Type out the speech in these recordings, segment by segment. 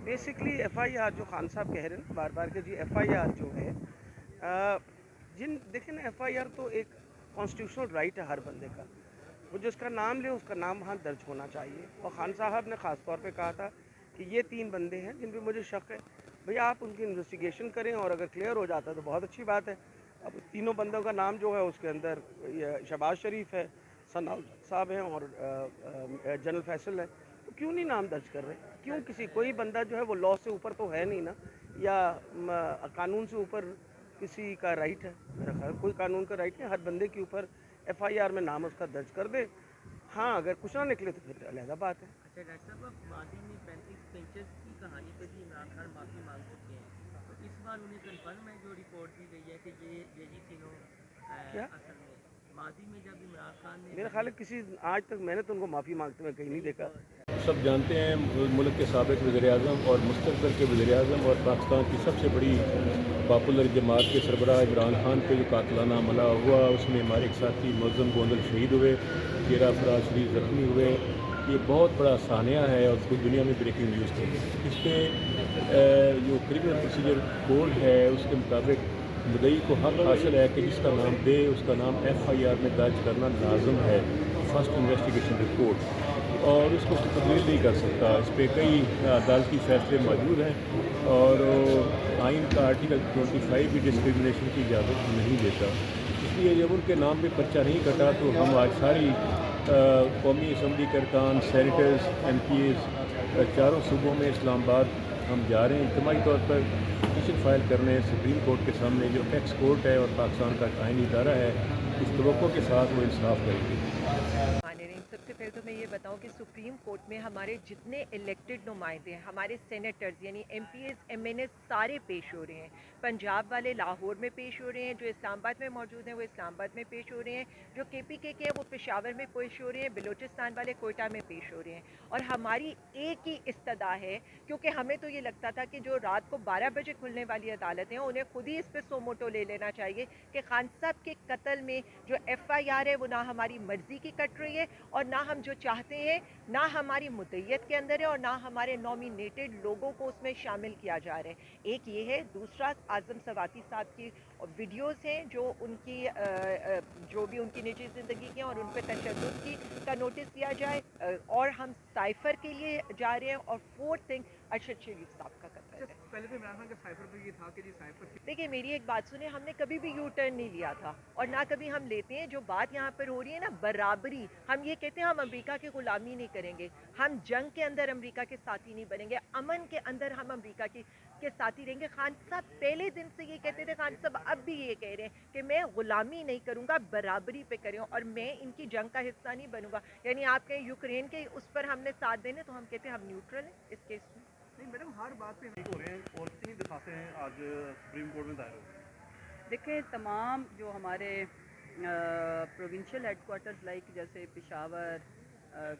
Basically FIR जो खान साहब कह रहे हैं ना बार बार के, जी एफआईआर जो है जिन देखें ना, एफआईआर तो एक कॉन्स्टिट्यूशनल राइट है हर बंदे का। वो जिसका नाम ले उसका नाम वहाँ दर्ज होना चाहिए। और खान साहब ने ख़ास तौर पे कहा था कि ये 3 बंदे हैं जिन पे मुझे शक है, भैया आप उनकी इन्वेस्टिगेशन करें और अगर क्लियर हो जाता है तो बहुत अच्छी बात है। अब तीनों बंदों का नाम जो है उसके अंदर शहबाज शरीफ है, सना साहब हैं और जनरल फैसल है। तो क्यों नहीं नाम दर्ज कर रहे? क्यों किसी कोई बंदा जो है वो लॉ से ऊपर तो है नहीं ना, या कानून से ऊपर किसी का राइट है? मेरा ख्याल कोई कानून का राइट नहीं, हर बंदे के ऊपर एफआईआर में नाम उसका दर्ज कर दे। हाँ, अगर कुछ ना निकले तो फिर अलग बात है। अच्छा डॉक्टर साहब, अब माजी में 35 पेंचर्स की कहानी पे भी इमरान खान माफ़ी मांग चुके हैं, तो इस बार उन्हें कन्फर्म है जो रिपोर्ट दी गई है कि ये तीनों क्या असल में माजी में जब इमरान खान ने मेरा ख्याल है किसी आज तक मैंने तो उनको माफ़ी मांगते हुए कहीं नहीं देखा। सब जानते हैं मुल्क के साबिक़ वज़ीर-ए-आज़म और मुस्तक़बिल के वज़ीर-ए-आज़म और पाकिस्तान की सबसे बड़ी पॉपुलर जमात के सरबराह इमरान खान पे जो कातिलाना हमला हुआ उसमें हमारे एक साथी मुअज़्ज़म गोंदल शहीद हुए, 13 अफराद शरीफ ज़ख्मी हुए। ये बहुत बड़ा सानिया है और पूरी दुनिया में ब्रेकिंग न्यूज़ थी। इस पर जो क्रिमिनल प्रोसीजर कोड है उसके मुताबिक मुद्दई को हक हासिल है कि जिसका नाम दे उसका नाम एफआईआर में दर्ज करना लाजम है, फर्स्ट इन्वेस्टिगेशन रिपोर्ट, और उसको तब्दील नहीं कर सकता। इस पर कई अदालती फैसले मौजूद हैं और आइन का आर्टिकल 25 भी डिस्क्रिमिनेशन की इजाज़त नहीं देता। इसलिए जब उनके नाम पे पर्चा नहीं कटा तो हम आज सारी कौमी असम्बली के अरकान, सैनिटर्स, MPs चारों सूबों में इस्लामाबाद हम जा रहे हैं इज्तिमाई तौर पर पिटीशन फाइल करने सुप्रीम कोर्ट के सामने, जो अपेक्स कोर्ट है और पाकिस्तान का आइनी इदारा है। इस तवक्को के साथ वो इंसाफ करेंगे। सबसे पहले तो मैं ये बताऊं कि सुप्रीम कोर्ट में हमारे जितने इलेक्टेड नुमाइंदे हैं, हमारे सेनेटर्स यानी MPs MNS सारे पेश हो रहे हैं। पंजाब वाले लाहौर में पेश हो रहे हैं, जो इस्लामाबाद में मौजूद हैं वो इस्लामाबाद में पेश हो रहे हैं, जो KPK के हैं वो पेशावर में पेश हो रहे हैं, बलूचिस्तान वाले कोयटा में पेश हो रहे हैं। और हमारी एक ही इस्तदा है, क्योंकि हमें तो ये लगता था कि जो रात को 12 बजे खुलने वाली अदालतें हैं उन्हें खुद ही इस पर सोमोटो ले लेना चाहिए कि खान साहब के कत्ल में जो FIR है वो ना हमारी मर्जी की कट रही है और ना हम जो चाहते हैं ना हमारी मुद्दईयत के अंदर है और ना हमारे नॉमिनेटेड लोगों को उसमें शामिल किया जा रहा है। एक ये है। दूसरा, आज़म सवाती साहब की वीडियोस हैं जो उनकी जो भी उनकी निजी ज़िंदगी की हैं और उन पर तशद्दुद की का नोटिस दिया जाए। और हम साइफ़र के लिए जा रहे हैं। और फोर्थ थिंग, अरशद शरीफ साहब का कत्ल है। पहले तो इमरान खान का साइफर पर ये था कि जी साइफर देखिए, मेरी एक बात सुने, हमने कभी भी यू टर्न नहीं लिया था और ना कभी हम लेते हैं। जो बात यहाँ पर हो रही है ना, बराबरी, हम ये कहते हैं हम अमेरिका की ग़ुलामी नहीं करेंगे, हम जंग के अंदर अमेरिका के साथी नहीं बनेंगे, अमन के अंदर हम अमेरिका के साथी रहेंगे। खान साहब पहले दिन से ये कहते थे, खान साहब अब भी ये कह रहे हैं कि मैं ग़ुलामी नहीं करूँगा, बराबरी पे करें और मैं इनकी जंग का हिस्सा नहीं बनूँगा। यानी आप कहें यूक्रेन के उस पर हमने साथ देने, तो हम कहते हैं हम न्यूट्रल हैं इस केस में। नहीं मैडम, हर बात पे हो रहे हैं और कितनी दफाते हैं आज सुप्रीम कोर्ट में दायर हो गए। देखिए, तमाम जो हमारे प्रोविंशियल हेडकोार्टर्स लाइक जैसे पेशावर,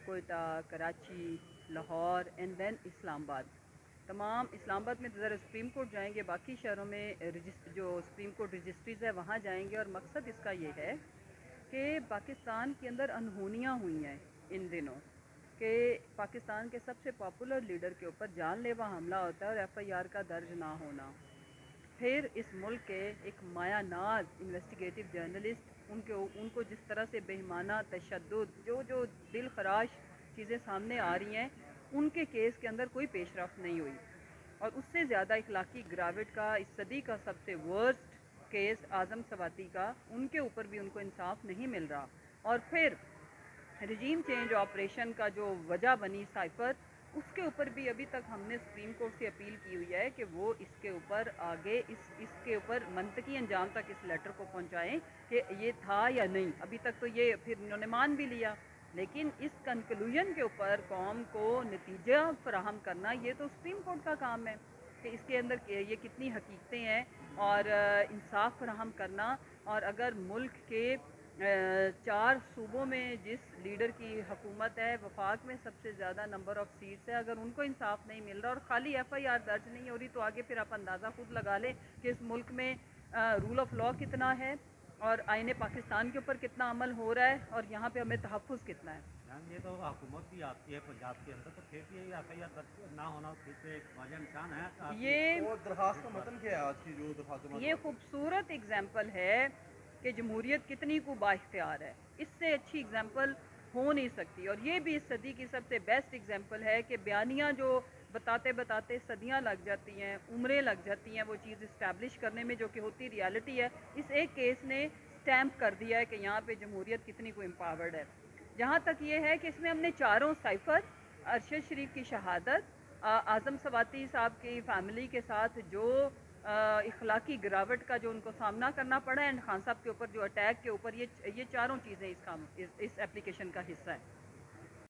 कोयटा, कराची, लाहौर एंड देन इस्लामाबाद, तमाम इस्लामाबाद में ज़रा सुप्रीम कोर्ट जाएंगे, बाकी शहरों में जो सुप्रीम कोर्ट रजिस्ट्रीज़ है वहाँ जाएंगे। और मकसद इसका ये है कि पाकिस्तान के अंदर अनहोनियाँ हुई हैं इन दिनों कि पाकिस्तान के सबसे पॉपुलर लीडर के ऊपर जानलेवा हमला होता है और FIR का दर्ज ना होना। फिर इस मुल्क के एक मायानाज इन्वेस्टिगेटिव जर्नलिस्ट उनको जिस तरह से बेईमाना तशद्दुद, जो दिल खराश चीज़ें सामने आ रही हैं, उनके केस के अंदर कोई पेशरफ्त नहीं हुई। और उससे ज़्यादा इखलाकी गिरावट का इस सदी का सबसे वर्स्ट केस आज़म सवाती का, उनके ऊपर भी उनको इंसाफ नहीं मिल रहा। और फिर रजीम चेंज ऑपरेशन का जो वजह बनी साइफर, उसके ऊपर भी अभी तक हमने सुप्रीम कोर्ट से अपील की हुई है कि वो इसके ऊपर आगे इसके ऊपर मंतकी अंजाम तक इस लेटर को पहुंचाएं कि ये था या नहीं। अभी तक तो ये फिर इन्होंने मान भी लिया, लेकिन इस कंक्लूजन के ऊपर कौम को नतीजा फराहम करना ये तो सुप्रीम कोर्ट का काम है कि इसके अंदर ये कितनी हकीकतें हैं और इंसाफ फराहम करना। और अगर मुल्क के 4 सूबों में जिस लीडर की हुकूमत है, वफाक में सबसे ज़्यादा नंबर ऑफ़ सीट्स है, अगर उनको इंसाफ नहीं मिल रहा और ख़ाली FIR दर्ज नहीं हो रही, तो आगे फिर आप अंदाज़ा खुद लगा लें कि इस मुल्क में रूल ऑफ़ लॉ कितना है اور آئین پاکستان کے اوپر کتنا عمل ہو رہا ہے اور یہاں پہ ہمیں تحفظ کتنا ہے. یہ تو حکومت بھی آپ کی ہے پنجاب کے اندر، تو پھر بھی یہ ایف آئی آر درج نہ ہونا پھر سے ایک واضح نشان ہے. یہ درخواست کا متن کیا ہے آج کی جو درخواست یہ خوبصورت اگزامپل ہے کہ جمہوریت کتنی کو بااختیار ہے. اس سے اچھی اگزامپل ہو نہیں سکتی. اور یہ بھی اس صدی کی سب سے بیسٹ اگزامپل ہے کہ بیانیاں جو بتاتے بتاتے صدیاں لگ جاتی ہیں، عمریں لگ جاتی ہیں وہ چیز اسٹیبلش کرنے میں، جو کہ ہوتی ریالٹی ہے. اس ایک کیس نے اسٹیمپ کر دیا ہے کہ یہاں پہ جمہوریت کتنی کو امپاورڈ ہے. جہاں تک یہ ہے کہ اس میں ہم نے چاروں سائفر، ارشد شریف کی شہادت، اعظم سواتی صاحب کی فیملی کے ساتھ جو اخلاقی گراوٹ کا جو ان کو سامنا کرنا پڑا ہے، اینڈ خان صاحب کے اوپر جو اٹیک کے اوپر، یہ چاروں چیزیں اس اپلیکیشن کا حصہ ہیں.